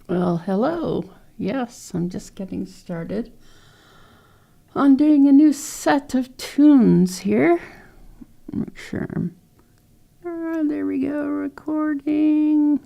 Well, hello. Yes, I'm just getting started on doing a new set of tunes here. Make sure I'm. There we go. Recording.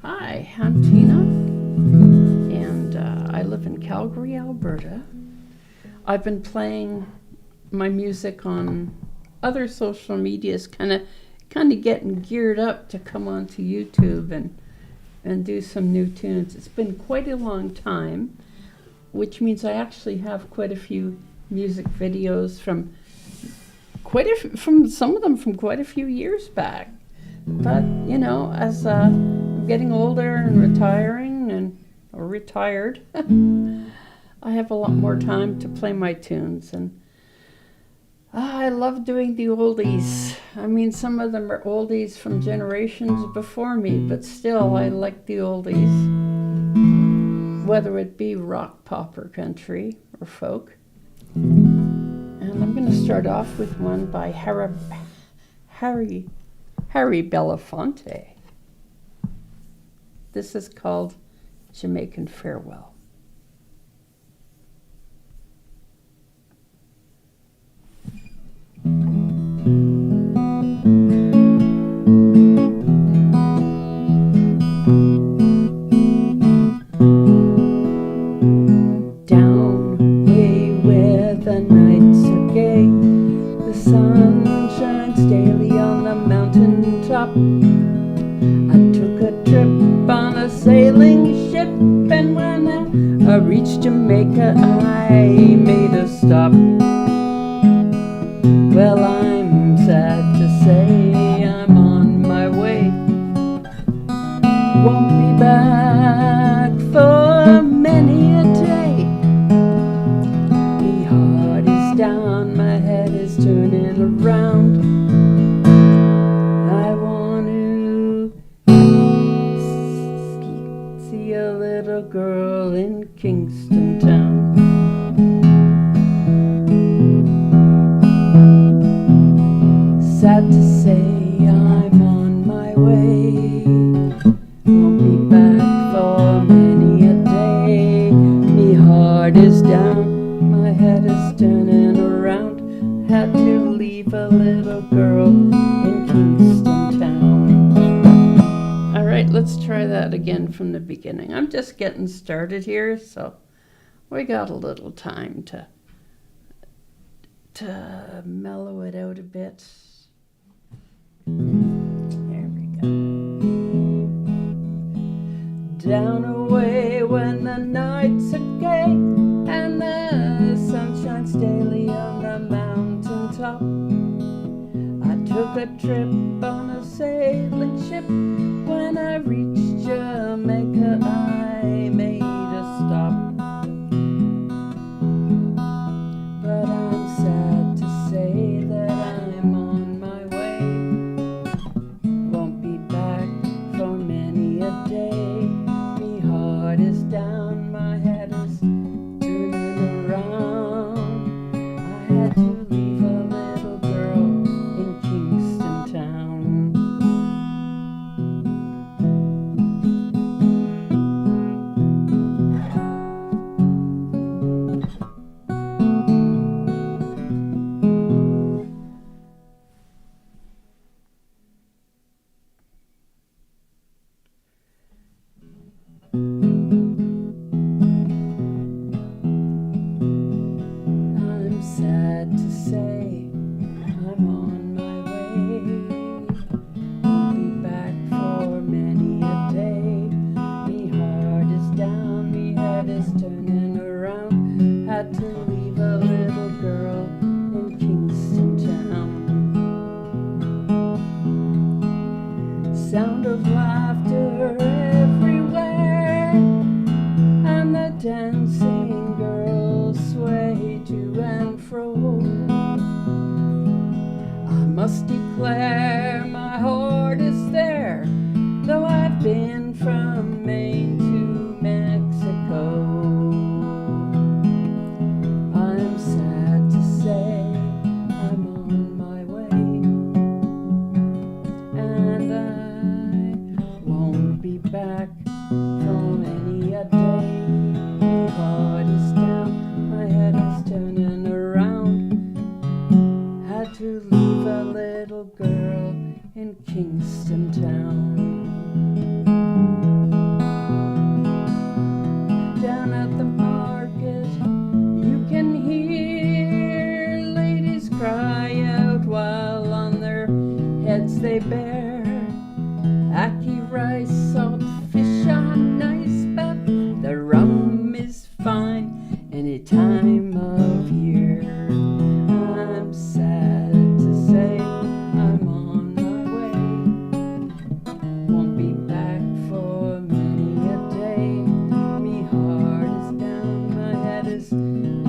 Hi, I'm Tina, and I live in Calgary, Alberta. I've been playing my music on other social medias, kind of getting geared up to come onto YouTube and do some new tunes. It's been quite a long time, which means I actually have quite a few music videos from some of them from quite a few years back. But you know, as I'm getting older and retired, I have a lot more time to play my tunes, and I love doing the oldies. I mean, some of them are oldies from generations before me, but still, I like the oldies. Whether it be rock, pop, or country, or folk. And I'm going to start off with one by Harry Belafonte. This is called Jamaican Farewell. Down way where the nights are gay, the sun shines daily on the mountain top. I took a trip on a sailing ship, and when I reached Jamaica I made a stop. Well, I'm sad to say I'm on my way. Won't be back for many a day. My heart is down, my head is turning around. I want to see a little girl in Kingston Town. Sad to say I'm on my way. Won't be back for many a day. Me heart is down, my head is turning around. Had to leave a little girl in Kingston Town. Alright, let's try that again from the beginning. I'm just getting started here, so we got a little time to mellow it out a bit. There we go. Down away when the nights are gay and the sun shines daily on the mountain top. I took a trip on a sailing ship. When I reached Jamaica I made a stop. But I'm sad to say that I'm on my way. Won't be back for many a day. Me heart is down, my head is turning around. I had to leave a little girl in Kingston Town. I'm sad to say I'm on my way. Won't be back for many a day. Me heart is down, me head is turning around. Had to leave a little girl in Kingston Town. Sound of laughter everywhere, and the dancing girls sway to and fro. I must declare my heart is there, though I've been from Maine to Mexico. I'm sad to say I'm on my way, and I won't be back they bear. Ackee rice, salt fish are nice, but the rum is fine any time of year. I'm sad to say I'm on my way. Won't be back for many a day. Me heart is down, my head is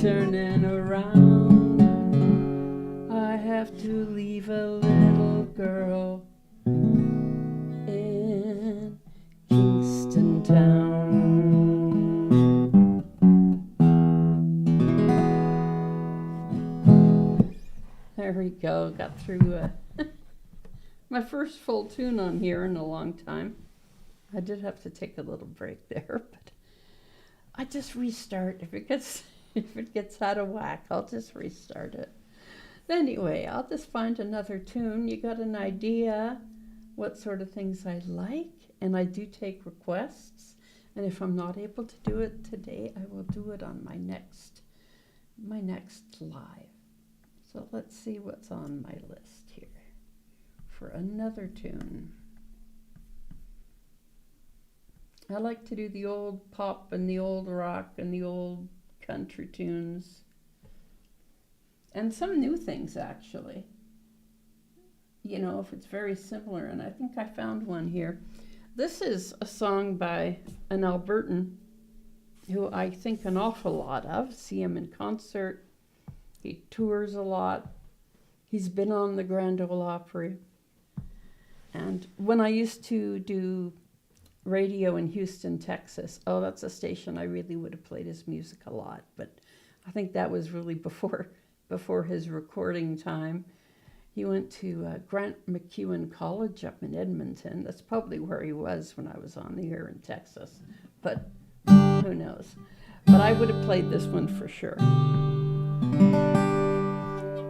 turning around. I have to leave a little girl in Kingston town. There we go, got through my first full tune on here in a long time. I did have to take a little break there, but I just restart. If it gets out of whack, I'll just restart it. Anyway, I'll just find another tune. You got an idea what sort of things I like, and I do take requests. And if I'm not able to do it today, I will do it on my next live. So let's see what's on my list here for another tune. I like to do the old pop and the old rock and the old country tunes. And some new things, actually. You know, if it's very similar. And I think I found one here. This is a song by an Albertan who I think an awful lot of. See him in concert. He tours a lot. He's been on the Grand Ole Opry. And when I used to do radio in Houston, Texas, oh, that's a station I really would have played his music a lot. But I think that was really before his recording time. He went to Grant McEwen College up in Edmonton. That's probably where he was when I was on the air in Texas. But who knows? But I would have played this one for sure.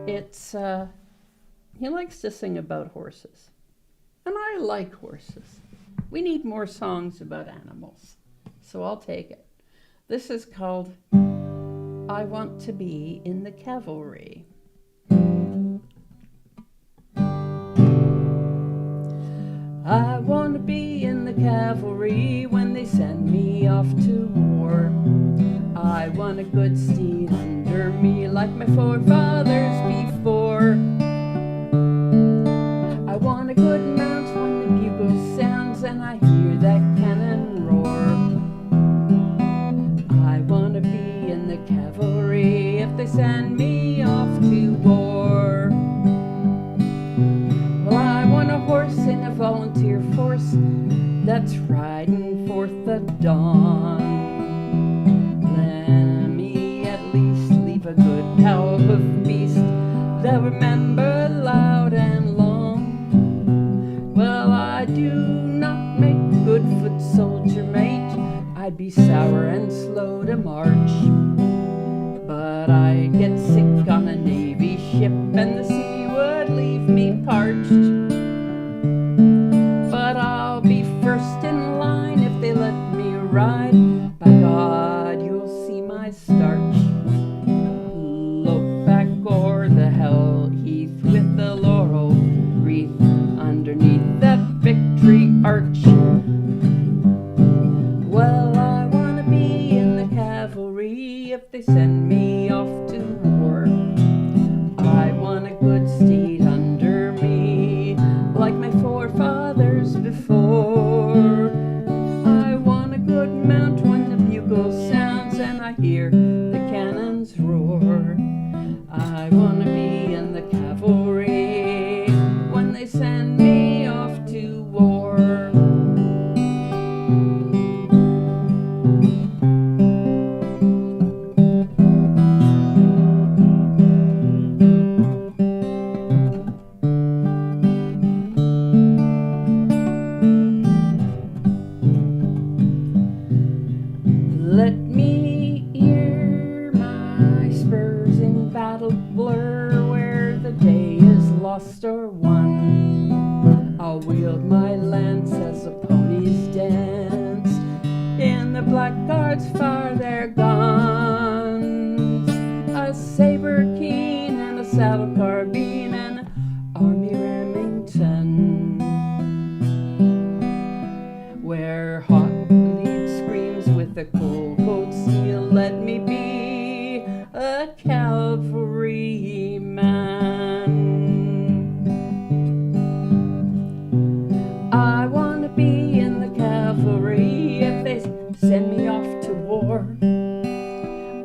It's, he likes to sing about horses. And I like horses. We need more songs about animals. So I'll take it. This is called I Want to Be in the Cavalry. I want to be in the cavalry when they send me off to war. I want a good steed under me like my forefathers before. I want a good mount when the bugle sounds and I hear that cannon roar. I want to be in the cavalry if they send me off to war. Well, I want a horse in a volunteer force that's riding forth at dawn. Let me at least leave a good cow of beast they'll remember loud and long. Well, I do not make good foot soldier, mate. I'd be sour and slow to march. But I get sick on a Navy ship and the sea would leave me parched. But I'll be first in line if they let me ride. By God, you'll see my starch. Look back o'er the hell heath with the laurel wreath underneath that victory arch. Well, I want to be in the cavalry if they send me off to war. I want a good steed under me like my forefathers before. I want a good mount when the bugle sounds and I hear the cannons roar. I want to be in the cavalry when they send me off to war. Let me hear my spurs in battle blur where the day is lost or won. I'll wield my lance as the ponies dance in the blackguards fire their guns. A saber keen and a saddle carbine and Army Remington. the cavalryman. I want to be in the cavalry if they send me off to war.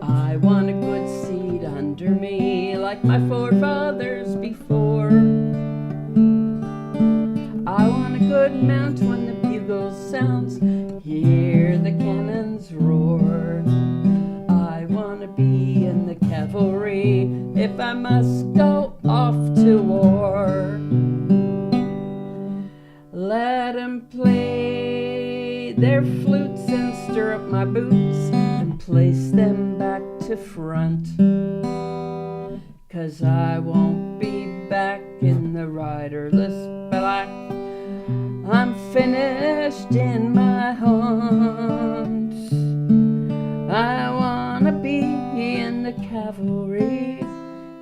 I want a good seat under me like my forefathers before. I want a good mount when the bugle sounds, hear the cannons roar. I want to be in the cavalry if I must go off to war. Let 'em play their flutes and stir up my boots and place them back to front, 'cause I won't be back in the riderless black. I'm finished in my hunt. I wanna be in the cavalry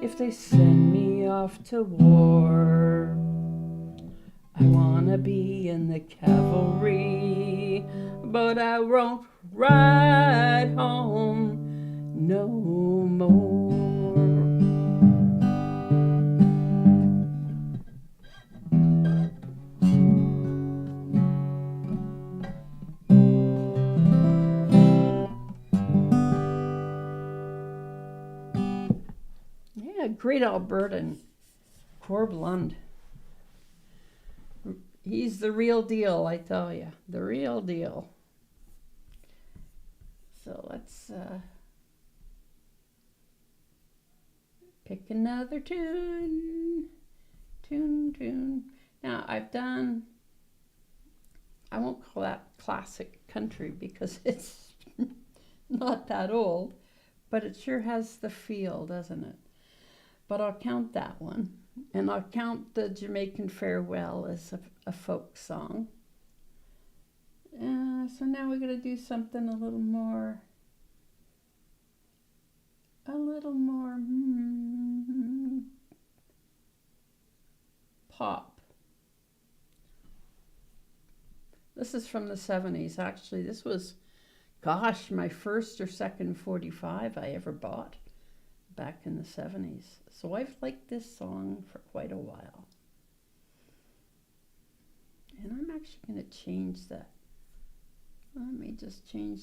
if they send me off to war. I wanna be in the cavalry, but I won't ride home no more. Yeah, great Albertan, Corblund. He's the real deal, I tell you, the real deal. So let's pick another tune. Now I won't call that classic country because it's not that old, but it sure has the feel, doesn't it? But I'll count that one. And I'll count the Jamaican Farewell as a folk song. So now we're going to do something a little more pop. This is from the 70s, actually. This was, gosh, my first or second 45 I ever bought back in the 70s. So I've liked this song for quite a while. And I'm actually going to change that. Let me just change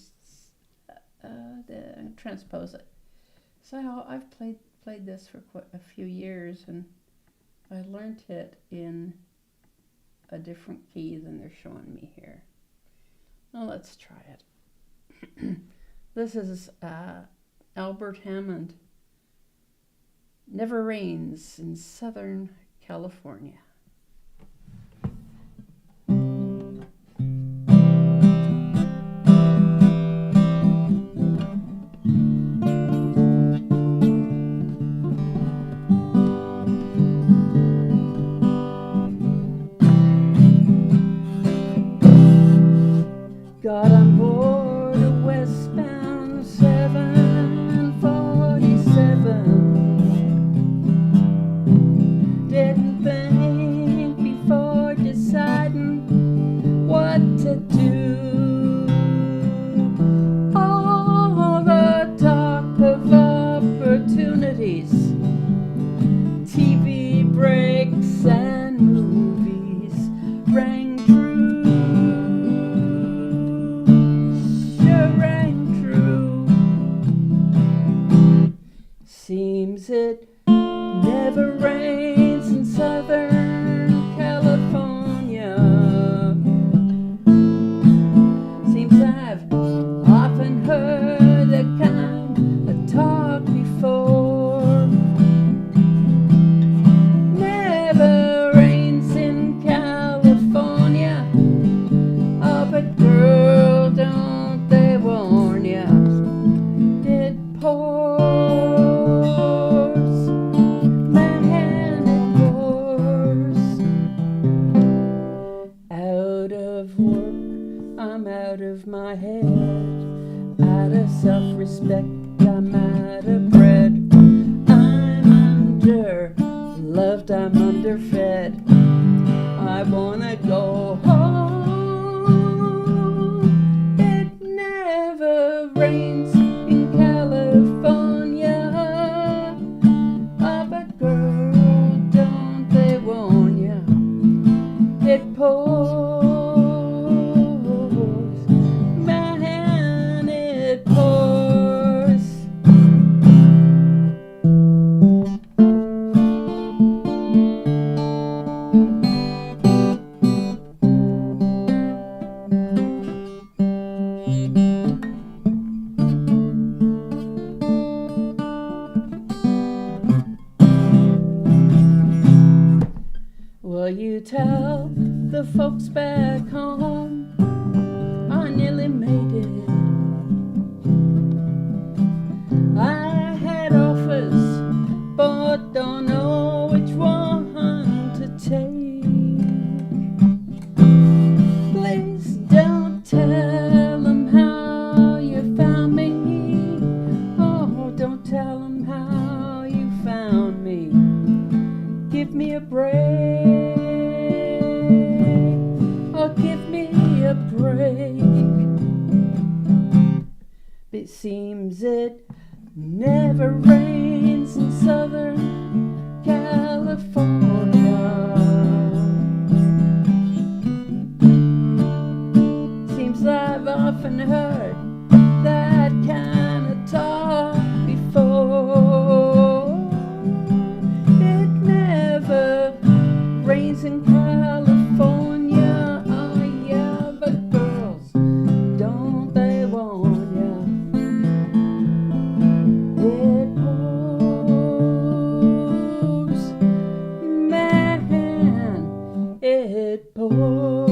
transpose it. So I've played this for quite a few years, and I learned it in a different key than they're showing me here. Well, let's try it. This is Albert Hammond. Never Rains in Southern California. Got on board a westbound 747. Didn't think before deciding what to do. All the talk of opportunities, TV breaks and movies rang true. Seems it never rains in Southern California. Seems I've often heard that kind of talk before. Never rains in California. Oh, but girl, don't they warn ya? It pours. Out of my head, out of self-respect, I'm out of bread. I'm under-loved, I'm underfed. I wanna go home. It never rains in California. you tell the folks back home I nearly made it? I had offers, but don't know which one to take. Please don't tell them how you found me. Oh, don't tell them how you found me. Give me a break. Oh, give me a break. It seems it never rains in Southern California. Seems I've often heard that kind of talk before. It never rains in California. Oh yeah, but girls, don't they warn ya? It pours, man, it pours.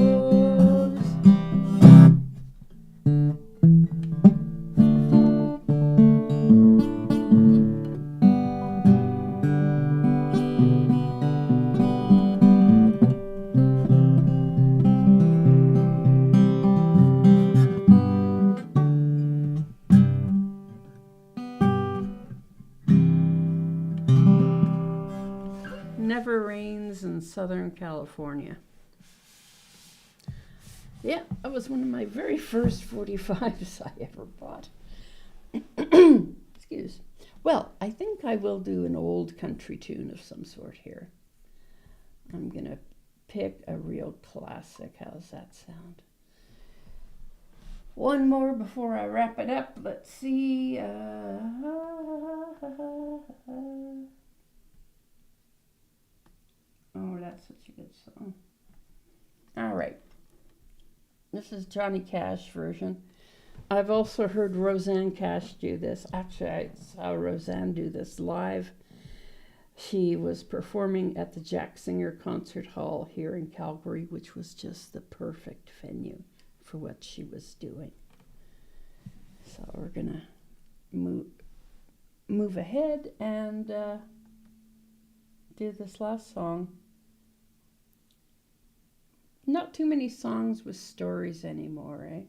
Never rains in Southern California. Yeah, that was one of my very first 45s I ever bought. Excuse. Well, I think I will do an old country tune of some sort here. I'm going to pick a real classic. How's that sound? One more before I wrap it up. Let's see. Oh, that's such a good song. All right. This is Johnny Cash version. I've also heard Roseanne Cash do this. Actually, I saw Roseanne do this live. She was performing at the Jack Singer Concert Hall here in Calgary, which was just the perfect venue for what she was doing. So we're going to move ahead and do this last song. Not too many songs with stories anymore, eh?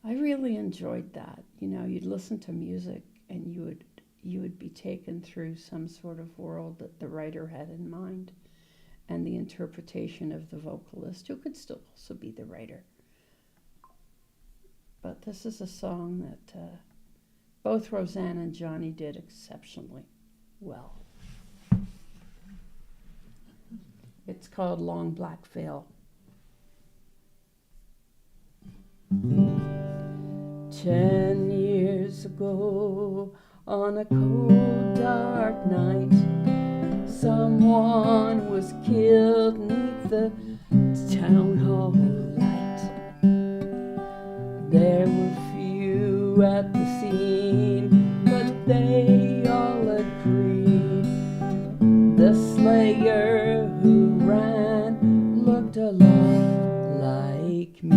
I really enjoyed that. You know, you'd listen to music and you would be taken through some sort of world that the writer had in mind, and the interpretation of the vocalist, who could still also be the writer. But this is a song that both Roseanne and Johnny did exceptionally well. It's called Long Black Veil. 10 years ago, on a cold, dark night, someone was killed neath the town hall light. There were few at the scene, but they all agreed the slayer who ran looked a lot like me.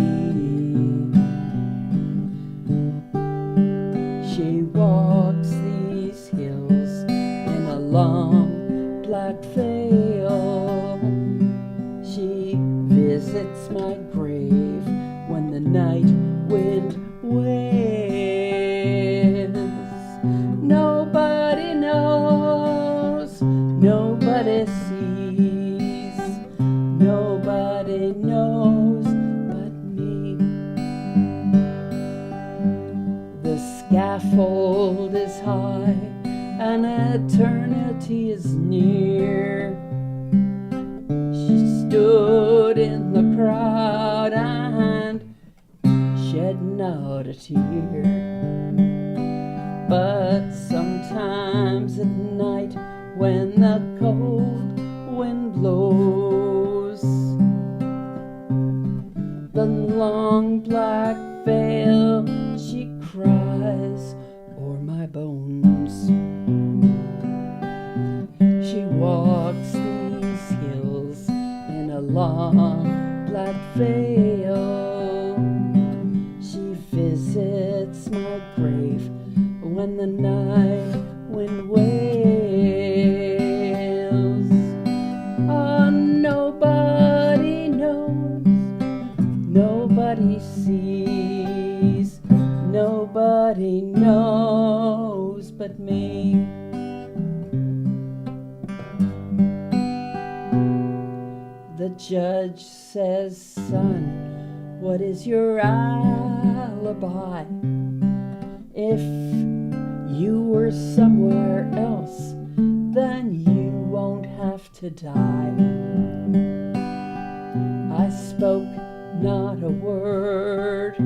She walks these hills in a long black veil. She visits my grave when the night wind wails. Nobody knows, nobody sees, nobody knows but me. The scaffold is high and eternity is near. She stood in the crowd and shedding out a tear. But sometimes at night when the cold wind blows, the long black veil she cries o'er my bones. She walks these hills in a long black veil. She visits my grave when the night wind wails. Oh, nobody knows, nobody sees, nobody knows but me. The judge says, son, what is your alibi? If you were somewhere else, then you won't have to die. I spoke not a word,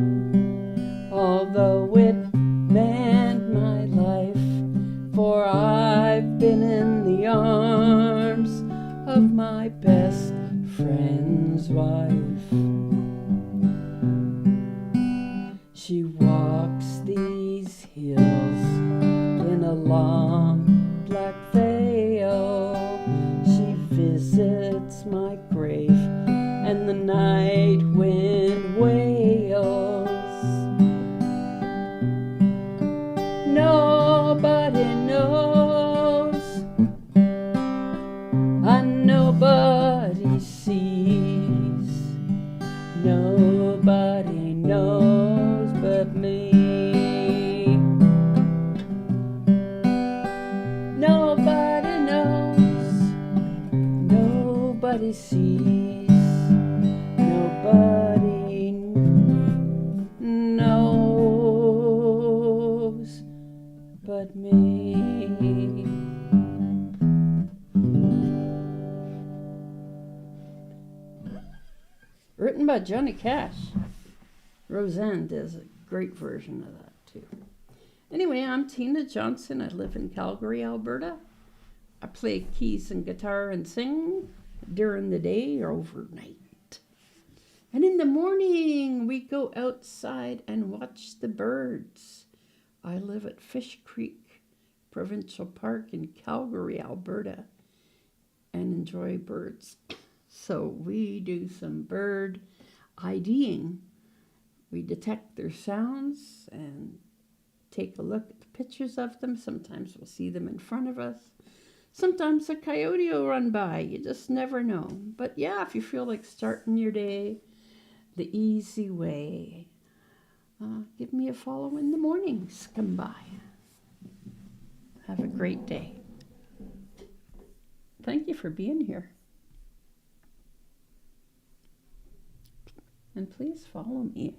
although it meant my life, for I've been in the arms of my best friend's wife. She walks these hills in a long black veil. She visits my grave and the night wind wails. Nobody knows, and nobody sees, nobody knows but me. Nobody knows, nobody sees, nobody knows but me. Written by Johnny Cash. Roseanne does a great version of that too. Anyway, I'm Tina Johnson. I live in Calgary, Alberta. I play keys and guitar and sing during the day or overnight. And in the morning, we go outside and watch the birds. I live at Fish Creek Provincial Park in Calgary, Alberta, and enjoy birds. So we do some bird IDing. We detect their sounds and take a look at the pictures of them. Sometimes we'll see them in front of us. Sometimes a coyote will run by. You just never know. But yeah, if you feel like starting your day the easy way, give me a follow in the mornings. Come by. Have a great day. Thank you for being here. And please follow me.